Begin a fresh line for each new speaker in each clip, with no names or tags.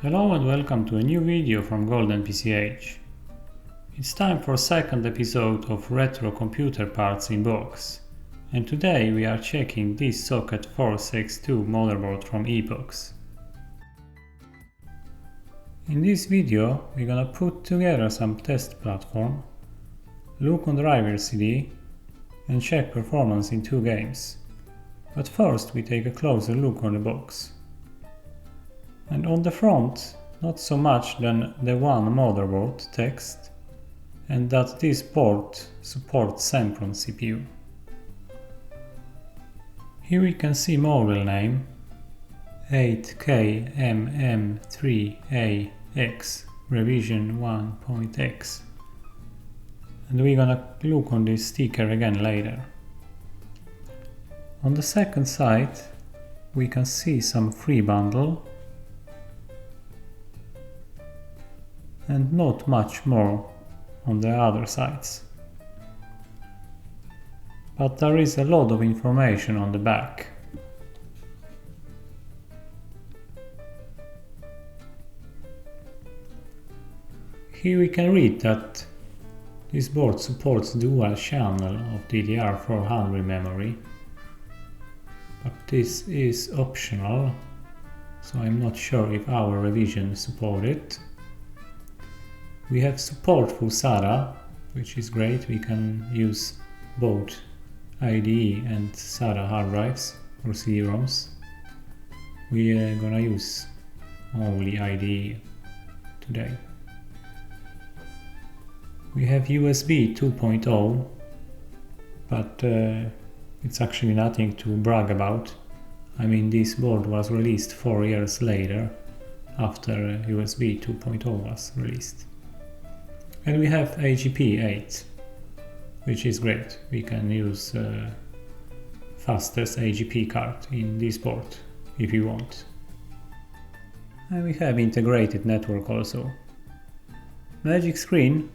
Hello and welcome to a new video from Golden PCH. It's time for a second episode of Retro Computer Parts in Box, and today we are checking this socket Geforce X2 motherboard from Epox. In this video we're gonna put together some test platform, look on driver CD and check performance in two games. But first we take a closer look on the box. And on the front, not so much than the one motherboard text, and that this board supports Sempron CPU. Here we can see model name 8KMM3I-X revision 1.x, and we're gonna look on this sticker again later. On the second side we can see some free bundle and not much more on the other sides. But there is a lot of information on the back. Here we can read that this board supports dual channel of DDR400 memory, but this is optional, so I'm not sure if our revision supports it. We have support for SATA, which is great. We can use both IDE and SATA hard drives or CD-ROMs. We are gonna use only IDE today. We have USB 2.0, but it's actually nothing to brag about. I mean, this board was released 4 years later, after USB 2.0 was released. And we have AGP8, which is great. We can use fastest AGP card in this board if you want. And we have integrated network also. Magic screen.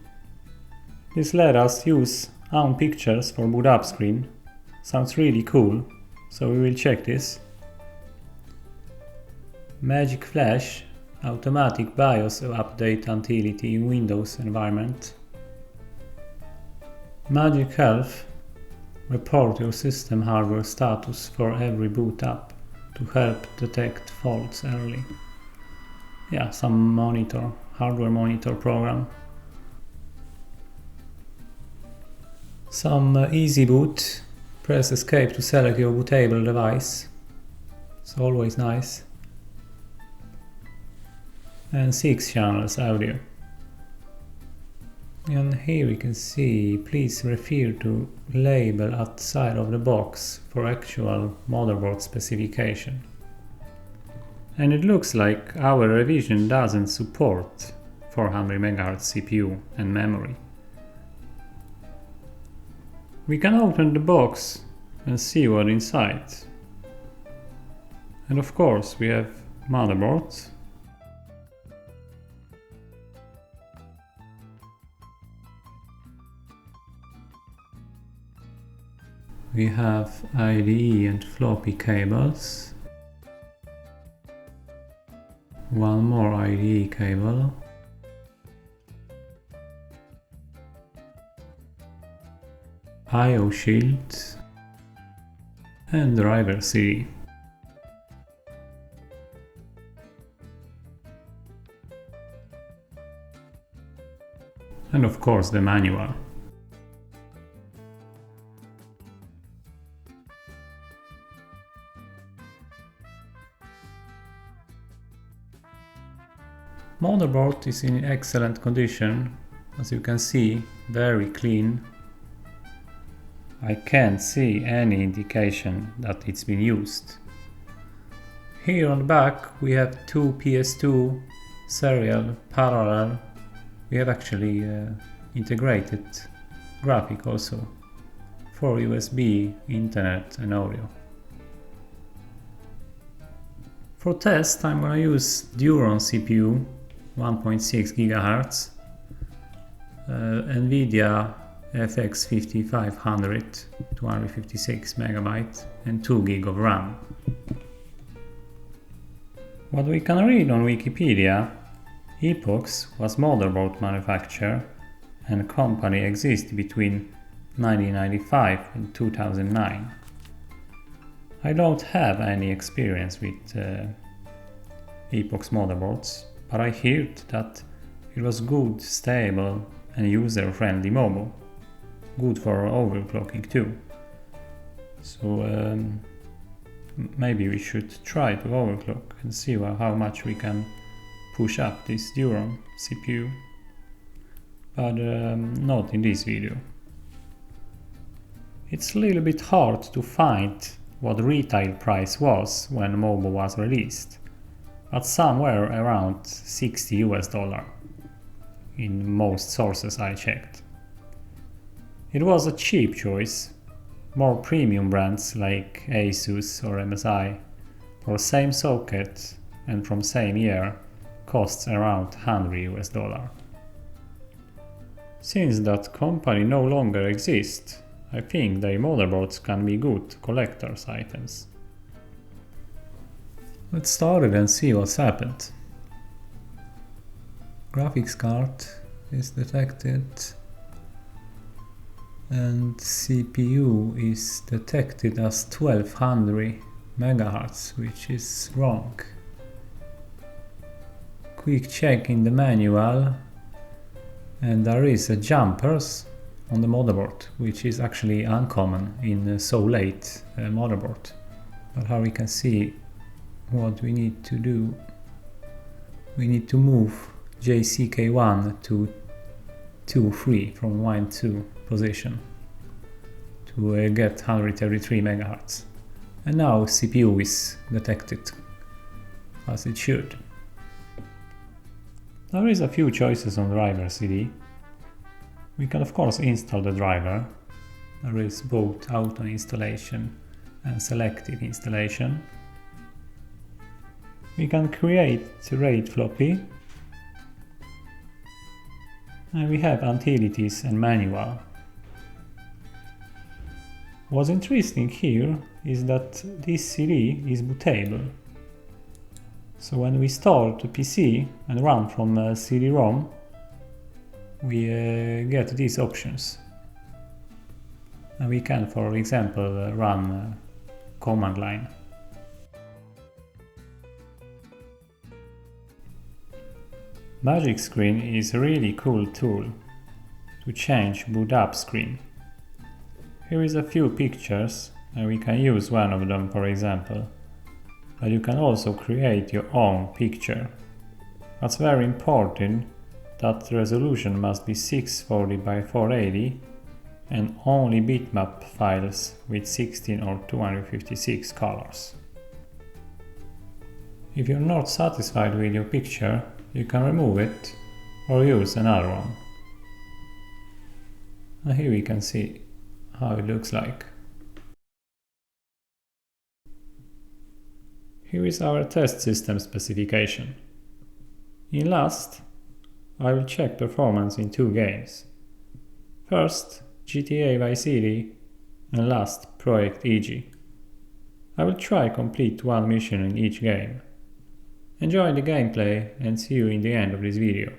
This let us use own pictures for boot up screen. Sounds really cool, so we will check this. Magic flash. Automatic BIOS update utility in Windows environment. Magic Health. Report your system hardware status for every boot up to help detect faults early. Yeah, some hardware monitor program. Some easy boot. Press escape to select your bootable device. It's always nice. And 6 channels audio. And here we can see, please refer to label at the side of the box for actual motherboard specification. And it looks like our revision doesn't support 400 MHz CPU and memory. We can open the box and see what inside. And of course we have motherboard. We have IDE and floppy cables. One more IDE cable. I/O shield and driver CD. And of course the manual. Motherboard is in excellent condition, as you can see, very clean. I can't see any indication that it's been used. Here on the back we have two PS2 serial parallel. We have actually integrated graphic also for USB, internet and audio. For test I'm gonna use Duron CPU 1.6 GHz, NVIDIA FX 5500 256 MB and 2 GB of RAM. What we can read on Wikipedia, Epox was motherboard manufacturer and company existed between 1995 and 2009. I don't have any experience with Epox motherboards, but I heard that it was good, stable and user-friendly mobile. Good for overclocking too. So maybe we should try to overclock and see how much we can push up this Duron CPU. But not in this video. It's a little bit hard to find what the retail price was when mobile was released, but somewhere around $60 in most sources I checked. It was a cheap choice. More premium brands like Asus or MSI for same socket and from same year costs around $100. Since that company no longer exists, I think their motherboards can be good collector's items. Let's start it and see what's happened. Graphics card is detected and CPU is detected as 1200 MHz, which is wrong. Quick check in the manual and there is a jumpers on the motherboard, which is actually uncommon in a so late motherboard. But how we can see what we need to do, we need to move JCK1 to 2-3 from 1-2 position to get 133 MHz. And now CPU is detected as it should. There is a few choices on driver CD. We can of course install the driver. There is both auto installation and selective installation. We can create a RAID floppy. And we have utilities and manual. What's interesting here is that this CD is bootable. So when we start the PC and run from CD-ROM, we get these options. And we can, for example, run command line. Magic Screen is a really cool tool to change boot up screen. Here is a few pictures and we can use one of them for example, but you can also create your own picture. That's very important that the resolution must be 640 by 480 and only bitmap files with 16 or 256 colors. If you're not satisfied with your picture, you can remove it or use another one. And here we can see how it looks like. Here is our test system specification. In last, I will check performance in 2 games. First, GTA Vice City and last, Project EG. I will try complete 1 mission in each game. Enjoy the gameplay and see you in the end of this video.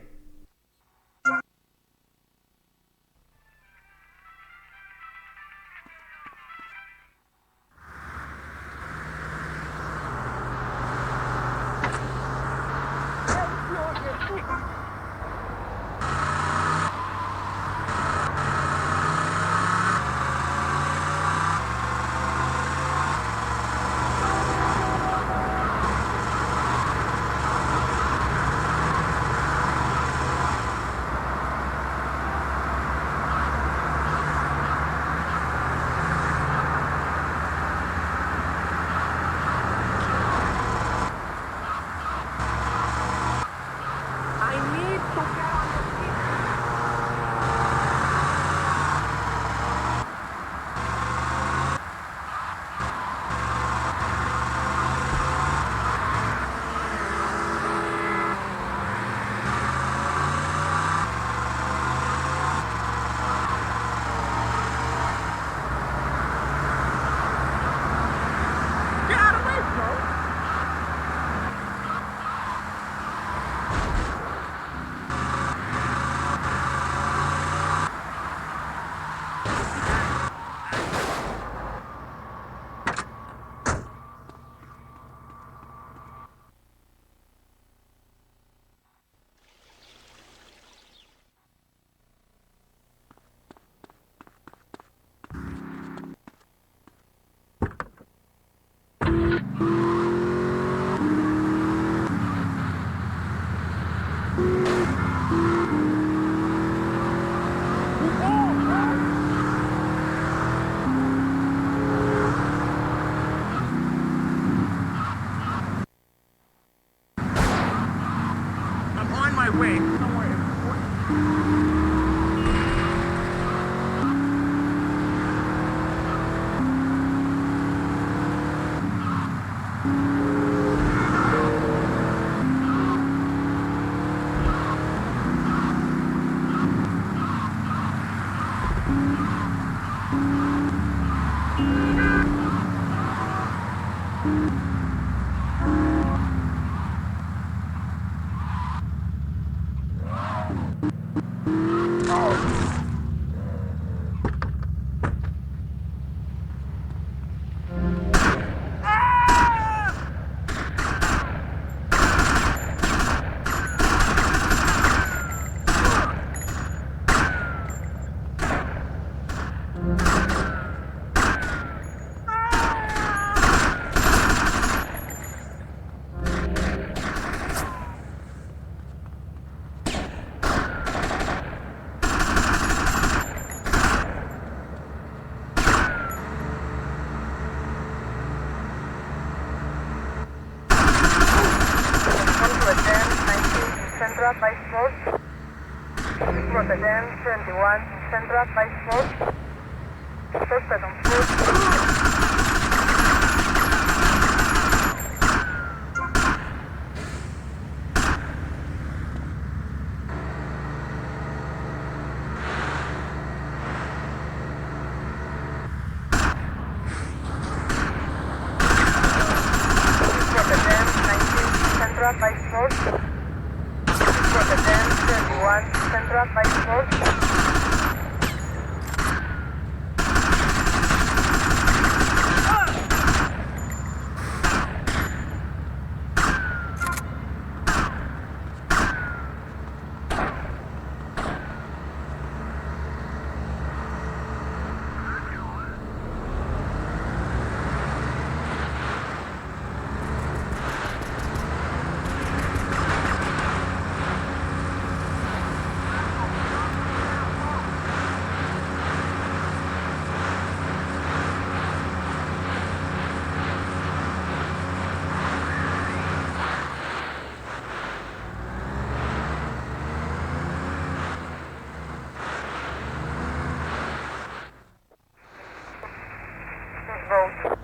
I on my way. Don't worry.
Central by Sport. Rotterdam 21, Central by Sport. Suspect on foot. Rotterdam 19, Central by Sport. Rotterdam 21, Central by Sport. Vote.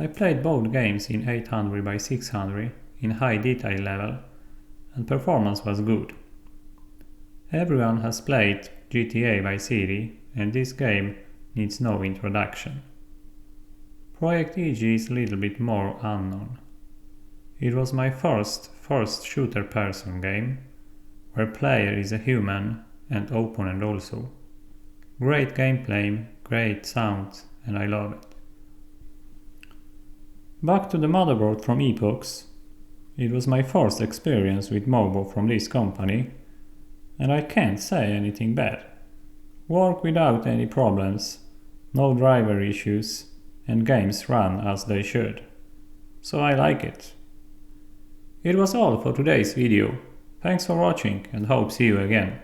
I played both games in 800 by 600 in high detail level, and performance was good. Everyone has played GTA Vice City, and this game needs no introduction. Project EG is a little bit more unknown. It was my first shooter person game, where player is a human and opponent also. Great gameplay, great sound, and I love it. Back to the motherboard from Epox. It was my first experience with MOBO from this company, and I can't say anything bad. Work without any problems, no driver issues, and games run as they should. So I like it. It was all for today's video. Thanks for watching and hope see you again.